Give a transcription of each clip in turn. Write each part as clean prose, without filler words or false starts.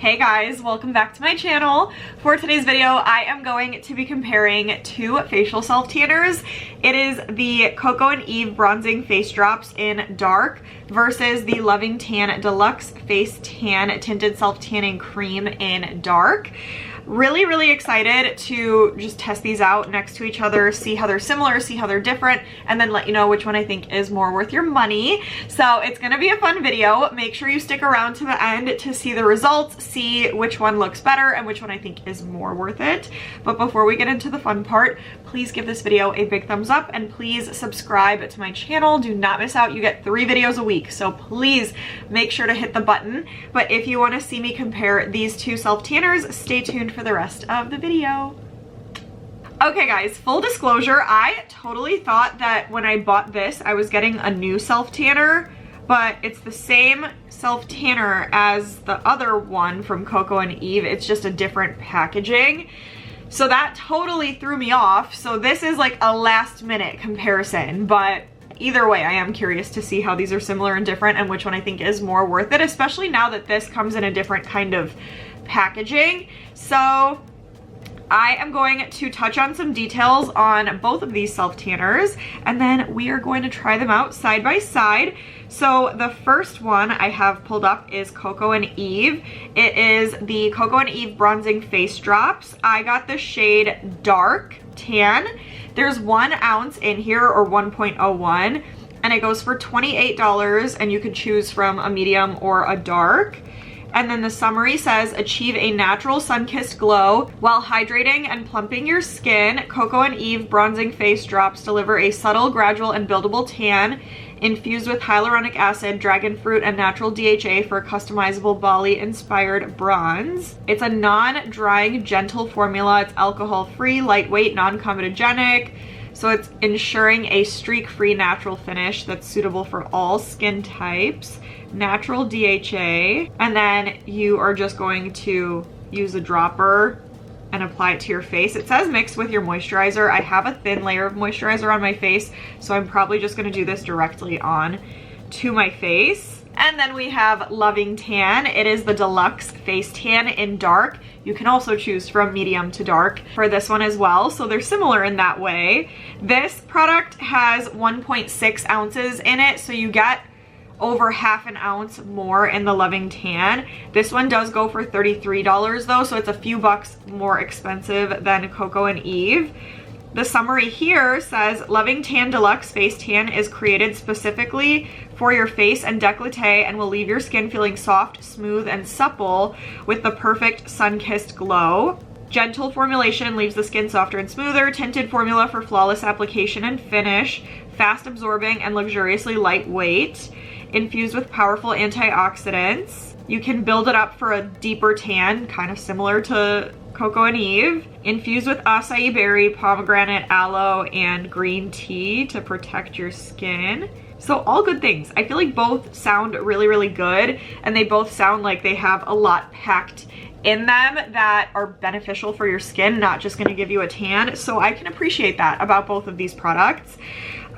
Hey guys, welcome back to my channel. For today's video, I am going to be comparing two facial self tanners. It is the Coco and Eve Bronzing Face Drops in Dark versus the Loving Tan Deluxe Face Tan Tinted Self Tanning Cream in Dark. Really excited to just test these out next to each other, see how they're similar, see how they're different, and then let you know which one I think is more worth your money. So it's gonna be a fun video. Make sure you stick around to the end to see the results, see which one looks better and which one I think is more worth it. But before we get into the fun part, please give this video a big thumbs up and please subscribe to my channel. Do not miss out. You get 3 videos a week, so please make sure to hit the button. But if you want to see me compare these two self tanners, stay tuned for the rest of the video. Okay guys, full disclosure, I totally thought that when I bought this I was getting a new self tanner, but it's the same self tanner as the other one from Coco and Eve. It's just a different packaging. So that totally threw me off. So this is like a last minute comparison, but either way, I am curious to see how these are similar and different and which one I think is more worth it, especially now that this comes in a different kind of packaging. So I am going to touch on some details on both of these self tanners and then we are going to try them out side by side. So the first one I have pulled up is Coco and Eve. It is the Coco and Eve Bronzing Face Drops. I got the shade Dark Tan. There's 1 ounce in here, or 1.01, and it goes for $28, and you could choose from a medium or a dark. And then the summary says, achieve a natural sun-kissed glow while hydrating and plumping your skin. Coco and Eve Bronzing Face Drops deliver a subtle, gradual, and buildable tan infused with hyaluronic acid, dragon fruit, and natural DHA for a customizable Bali-inspired bronze. It's a non-drying, gentle formula. It's alcohol-free, lightweight, non-comedogenic. So it's ensuring a streak-free natural finish that's suitable for all skin types. Natural DHA, and then you are just going to use a dropper and apply it to your face. It says mix with your moisturizer. I have a thin layer of moisturizer on my face, so I'm probably just gonna do this directly on to my face. And then we have Loving Tan. It is the Deluxe Face Tan in Dark. You can also choose from medium to dark for this one as well, so they're similar in that way. This product has 1.6 ounces in it, so you get over ½ an ounce more in the Loving Tan. This one does go for $33 though, so it's a few bucks more expensive than Coco and Eve. The summary here says, Loving Tan Deluxe Face Tan is created specifically for your face and décolleté and will leave your skin feeling soft, smooth, and supple with the perfect sun-kissed glow. Gentle formulation leaves the skin softer and smoother. Tinted formula for flawless application and finish. Fast absorbing and luxuriously lightweight. Infused with powerful antioxidants. You can build it up for a deeper tan, kind of similar to Coco and Eve. Infused with acai berry, pomegranate, aloe, and green tea to protect your skin. So all good things. I feel like both sound really good, and they both sound like they have a lot packed in them that are beneficial for your skin, not just gonna give you a tan. So I can appreciate that about both of these products.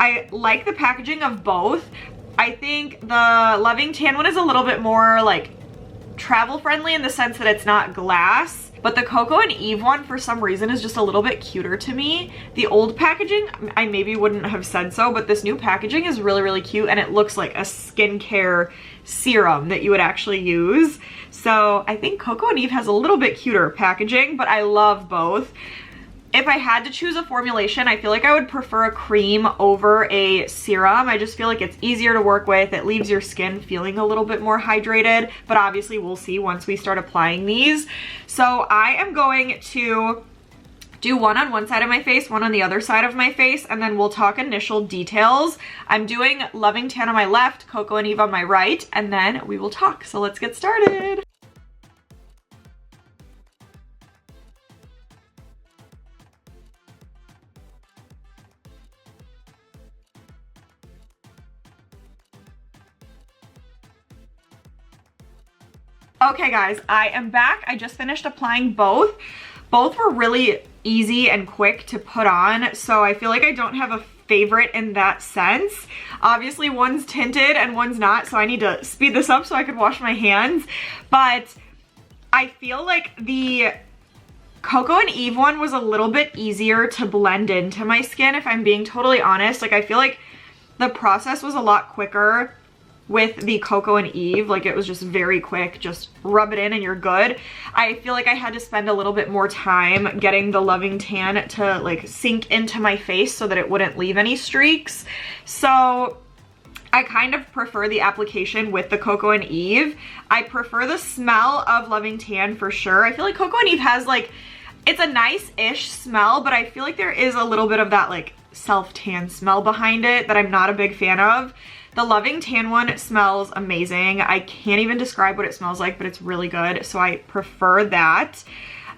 I like the packaging of both. I think the Loving Tan one is a little bit more like travel friendly in the sense that it's not glass, but the Coco and Eve one for some reason is just a little bit cuter to me. The old packaging, I maybe wouldn't have said so, but this new packaging is really cute and it looks like a skincare serum that you would actually use. So I think Coco and Eve has a little bit cuter packaging, but I love both. If I had to choose a formulation, I feel like I would prefer a cream over a serum. I just feel like it's easier to work with. It leaves your skin feeling a little bit more hydrated, but obviously we'll see once we start applying these. So I am going to do one on one side of my face, one on the other side of my face, and then we'll talk initial details. I'm doing Loving Tan on my left, Coco and Eve on my right, and then we will talk. So let's get started. Okay guys, I am back. I just finished applying both. Both were really easy and quick to put on, so I feel like I don't have a favorite in that sense. Obviously one's tinted and one's not, so I need to speed this up so I can wash my hands. But I feel like the Coco and Eve one was a little bit easier to blend into my skin, if I'm being totally honest. Like, I feel like the process was a lot quicker with the Coco and Eve. Like, it was just very quick, just rub it in and you're good. I feel like I had to spend a little bit more time getting the Loving Tan to like sink into my face so that it wouldn't leave any streaks. So I kind of prefer the application with the Coco and Eve. I prefer the smell of Loving Tan for sure. I feel like Coco and Eve has like, it's a nice-ish smell, but I feel like there is a little bit of that like self-tan smell behind it that I'm not a big fan of. The Loving Tan one smells amazing. I can't even describe what it smells like, but it's really good, so I prefer that.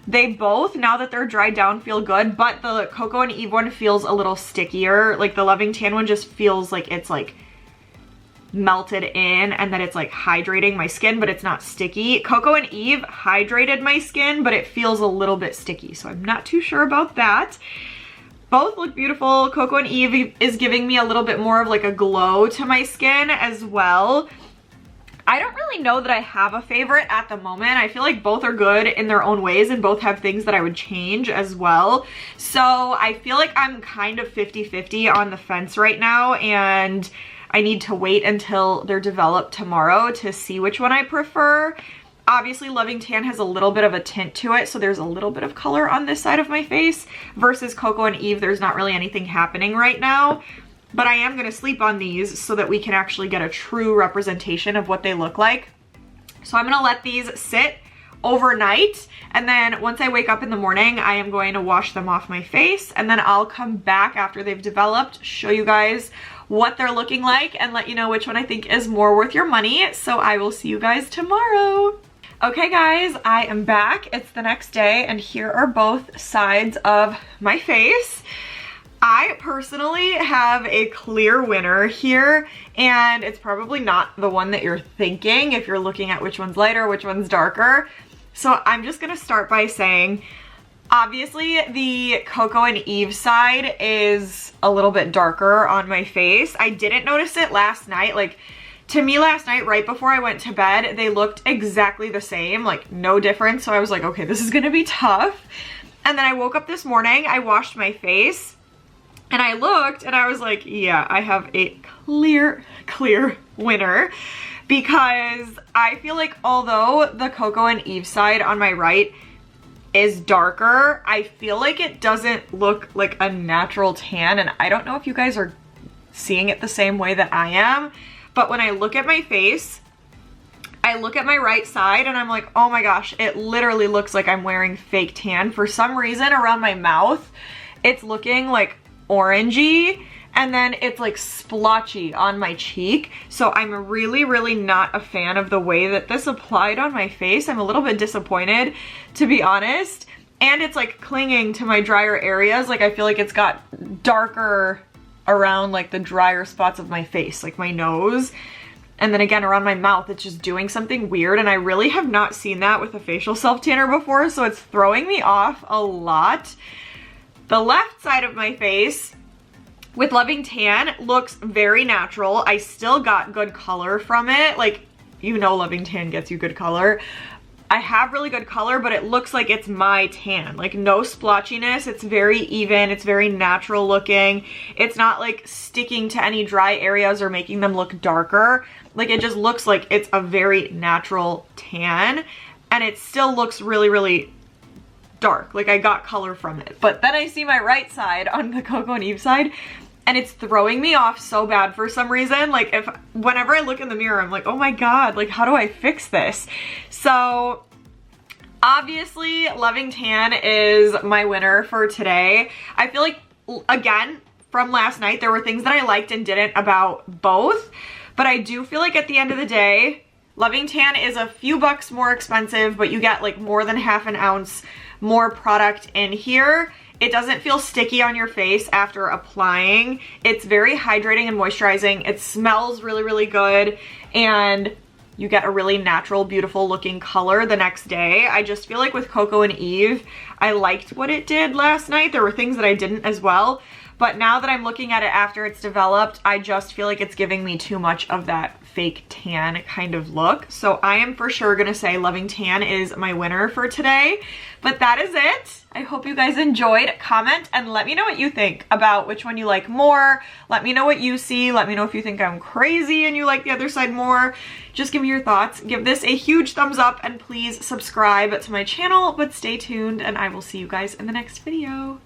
They both, now that they're dried down, feel good, but the Coco and Eve one feels a little stickier. Like, the Loving Tan one just feels like it's like melted in and that it's like hydrating my skin, but it's not sticky. Coco and Eve hydrated my skin, but it feels a little bit sticky, so I'm not too sure about that. Both look beautiful. Coco and Eve is giving me a little bit more of like a glow to my skin as well. I don't really know that I have a favorite at the moment. I feel like both are good in their own ways and both have things that I would change as well. So I feel like I'm kind of 50-50 on the fence right now, and I need to wait until they're developed tomorrow to see which one I prefer. Obviously, Loving Tan has a little bit of a tint to it, so there's a little bit of color on this side of my face, versus Coco and Eve, there's not really anything happening right now. But I am going to sleep on these so that we can actually get a true representation of what they look like. So I'm going to let these sit overnight, and then once I wake up in the morning, I am going to wash them off my face, and then I'll come back after they've developed, show you guys what they're looking like, and let you know which one I think is more worth your money. So I will see you guys tomorrow. Okay guys, I am back. It's the next day, and here are both sides of my face. I personally have a clear winner here, and it's probably not the one that you're thinking if you're looking at which one's lighter, which one's darker. So I'm just gonna start by saying, obviously the Coco and Eve side is a little bit darker on my face. I didn't notice it last night. Like, to me last night, right before I went to bed, they looked exactly the same, like no difference. So I was like, okay, this is gonna be tough. And then I woke up this morning, I washed my face, and I looked and I was like, yeah, I have a clear winner, because I feel like although the Coco and Eve side on my right is darker, I feel like it doesn't look like a natural tan. And I don't know if you guys are seeing it the same way that I am, but when I look at my face, I look at my right side and I'm like, oh my gosh, it literally looks like I'm wearing fake tan. For some reason around my mouth, it's looking like orangey, and then it's like splotchy on my cheek. So I'm really not a fan of the way that this applied on my face. I'm a little bit disappointed, to be honest. And it's like clinging to my drier areas. Like, I feel like it's got darker around like the drier spots of my face, like my nose. And then again around my mouth, it's just doing something weird, and I really have not seen that with a facial self tanner before, so it's throwing me off a lot. The left side of my face with Loving Tan looks very natural. I still got good color from it. Like, you know, Loving Tan gets you good color. I have really good color, but it looks like it's my tan. Like, no splotchiness. It's very even. It's very natural looking. It's not like sticking to any dry areas or making them look darker. Like, it just looks like it's a very natural tan, and it still looks really dark. Like, I got color from it. But then I see my right side on the Coco and Eve side, and it's throwing me off so bad for some reason. Like, whenever I look in the mirror, I'm like, oh my god, like, how do I fix this? So obviously Loving Tan is my winner for today. I feel like, again, from last night, there were things that I liked and didn't about both, but I do feel like at the end of the day, Loving Tan is a few bucks more expensive, but you get like more than half an ounce more product in here. It doesn't feel sticky on your face after applying. It's very hydrating and moisturizing. It smells really good, and you get a really natural, beautiful looking color the next day. I just feel like with Coco and Eve, I liked what it did last night. There were things that I didn't as well, but now that I'm looking at it after it's developed, I just feel like it's giving me too much of that fake tan kind of look. So I am for sure gonna say Loving Tan is my winner for today. But that is it. I hope you guys enjoyed. Comment and let me know what you think about which one you like more. Let me know what you see. Let me know if you think I'm crazy and you like the other side more. Just give me your thoughts. Give this a huge thumbs up and please subscribe to my channel. But stay tuned and I will see you guys in the next video.